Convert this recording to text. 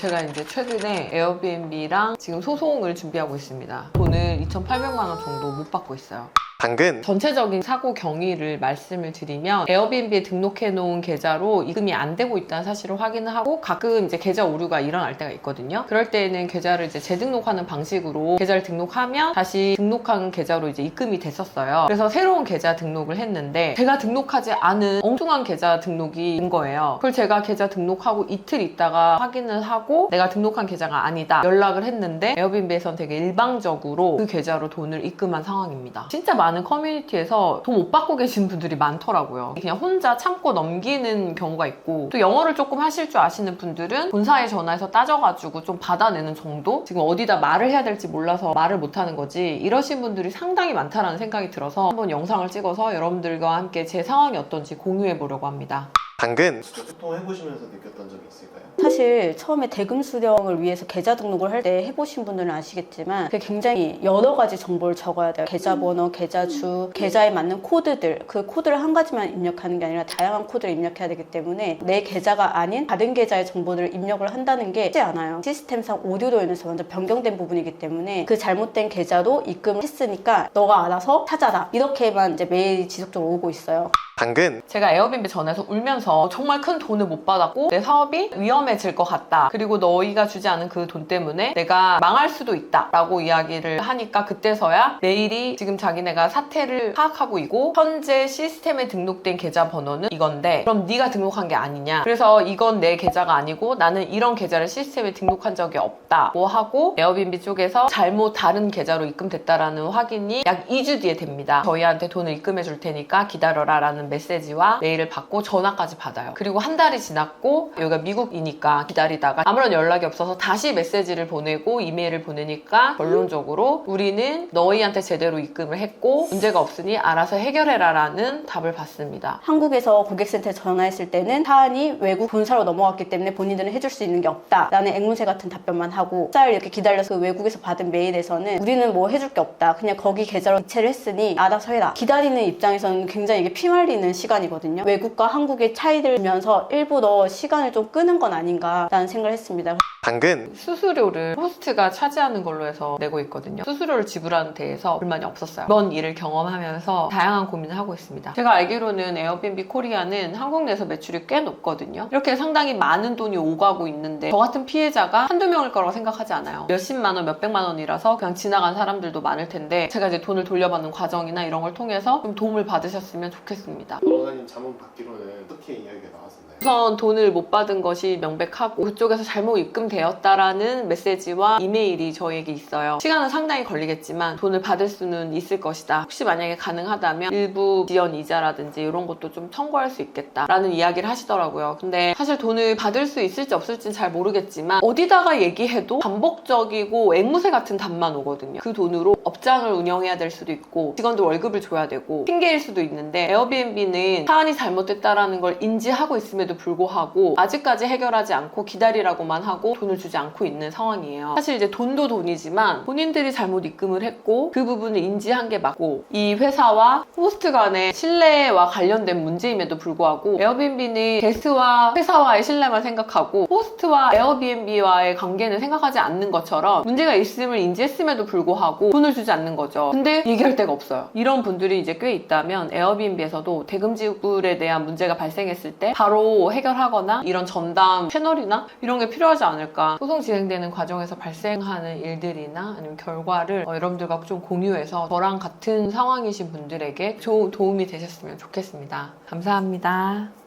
제가 이제 최근에 에어비앤비랑 지금 소송을 준비하고 있습니다. 돈을 2,800만 원 정도 못 받고 있어요. 당근 전체적인 사고 경위를 말씀을 드리면 에어비앤비에 등록해 놓은 계좌로 입금이 안 되고 있다는 사실을 확인을 하고 가끔 이제 계좌 오류가 일어날 때가 있거든요. 그럴 때는 계좌를 이제 재등록하는 방식으로 계좌를 등록하면 다시 등록한 계좌로 이제 입금이 됐었어요. 그래서 새로운 계좌 등록을 했는데 제가 등록하지 않은 엉뚱한 계좌 등록이 온 거예요. 그걸 제가 계좌 등록하고 이틀 있다가 확인을 하고 내가 등록한 계좌가 아니다 연락을 했는데 에어비앤비에서는 되게 일방적으로 그 계좌로 돈을 입금한 상황입니다. 진짜 많은 커뮤니티에서 돈 못 받고 계신 분들이 많더라고요. 그냥 혼자 참고 넘기는 경우가 있고 또 영어를 조금 하실 줄 아시는 분들은 본사에 전화해서 따져가지고 좀 받아내는 정도? 지금 어디다 말을 해야 될지 몰라서 말을 못하는 거지 이러신 분들이 상당히 많다라는 생각이 들어서 한번 영상을 찍어서 여러분들과 함께 제 상황이 어떤지 공유해 보려고 합니다. 당근 소통해보시면서 느꼈던 점이 있을까요? 사실 처음에 대금 수령을 위해서 계좌 등록을 할 때 해보신 분들은 아시겠지만 그게 굉장히 여러 가지 정보를 적어야 돼요. 계좌번호, 계좌주, 계좌에 맞는 코드들, 그 코드를 한 가지만 입력하는 게 아니라 다양한 코드를 입력해야 되기 때문에 내 계좌가 아닌 다른 계좌의 정보들을 입력을 한다는 게 쉽지 않아요. 시스템상 오류로 인해서 완전 변경된 부분이기 때문에 그 잘못된 계좌로 입금을 했으니까 너가 알아서 찾아라, 이렇게만 이제 메일이 지속적으로 오고 있어요. 당근 제가 에어비앤비 전화해서 울면서 정말 큰 돈을 못 받았고 내 사업이 위험해질 것 같다. 그리고 너희가 주지 않은 그 돈 때문에 내가 망할 수도 있다 라고 이야기를 하니까 그때서야 메일이 지금 자기네가 사태를 파악하고 있고 현재 시스템에 등록된 계좌 번호는 이건데 그럼 네가 등록한 게 아니냐. 그래서 이건 내 계좌가 아니고 나는 이런 계좌를 시스템에 등록한 적이 없다고 하고 에어비앤비 쪽에서 잘못 다른 계좌로 입금됐다라는 확인이 약 2주 뒤에 됩니다. 저희한테 돈을 입금해 줄 테니까 기다려라 라는 메시지와 메일을 받고 전화까지 받아요. 그리고 한 달이 지났고 여기가 미국이니까 기다리다가 아무런 연락이 없어서 다시 메시지를 보내고 이메일을 보내니까 결론적으로 우리는 너희한테 제대로 입금을 했고 문제가 없으니 알아서 해결해라 라는 답을 받습니다. 한국에서 고객센터에 전화했을 때는 사안이 외국 본사로 넘어갔기 때문에 본인들은 해줄 수 있는 게 없다 라는 앵무새 같은 답변만 하고 4일 이렇게 기다려서 그 외국에서 받은 메일에서는 우리는 뭐 해줄 게 없다, 그냥 거기 계좌로 이체를 했으니 알아서 해라. 기다리는 입장에서는 굉장히 이게 피말리는 시간이거든요. 외국과 한국의 차이를 보면서 일부러 시간을 좀 끄는 건 아닌가라는 생각을 했습니다. 당근 수수료를 호스트가 차지하는 걸로 해서 내고 있거든요. 수수료를 지불하는 데에서 불만이 없었어요. 이번 일을 경험하면서 다양한 고민을 하고 있습니다. 제가 알기로는 에어비앤비 코리아는 한국 내에서 매출이 꽤 높거든요. 이렇게 상당히 많은 돈이 오가고 있는데 저 같은 피해자가 한두 명일 거라고 생각하지 않아요. 몇십만 원, 몇백만 원이라서 그냥 지나간 사람들도 많을 텐데 제가 이제 돈을 돌려받는 과정이나 이런 걸 통해서 좀 도움을 받으셨으면 좋겠습니다. 변호사님 자문 받기로는 어떻게 이야기가 나왔었나요? 우선 돈을 못 받은 것이 명백하고 그쪽에서 잘못 입금되었다라는 메시지와 이메일이 저에게 있어요. 시간은 상당히 걸리겠지만 돈을 받을 수는 있을 것이다. 혹시 만약에 가능하다면 일부 지연 이자라든지 이런 것도 좀 청구할 수 있겠다라는 이야기를 하시더라고요. 근데 사실 돈을 받을 수 있을지 없을지는 잘 모르겠지만 어디다가 얘기해도 반복적이고 앵무새 같은 답만 오거든요. 그 돈으로 업장을 운영해야 될 수도 있고 직원들 월급을 줘야 되고 핑계일 수도 있는데 에어비앤비는 사안이 잘못됐다라는 걸 인지하고 있음에도 불구하고 아직까지 해결하지 않고 기다리라고만 하고 돈을 주지 않고 있는 상황이에요. 사실 이제 돈도 돈이지만 본인들이 잘못 입금을 했고 그 부분을 인지한 게 맞고 이 회사와 호스트 간의 신뢰와 관련된 문제임에도 불구하고 에어비앤비는 게스트와 회사와의 신뢰만 생각하고 호스트와 에어비앤비와의 관계는 생각하지 않는 것처럼 문제가 있음을 인지했음에도 불구하고 돈을 주지 않는 거죠. 근데 얘기할 데가 없어요. 이런 분들이 이제 꽤 있다면 에어비앤비에서도 대금 지불에 대한 문제가 발생했을 때 바로 해결하거나 이런 전담 채널이나 이런 게 필요하지 않을까. 소송 진행되는 과정에서 발생하는 일들이나 아니면 결과를 여러분들과 좀 공유해서 저랑 같은 상황이신 분들에게 좋은 도움이 되셨으면 좋겠습니다. 감사합니다.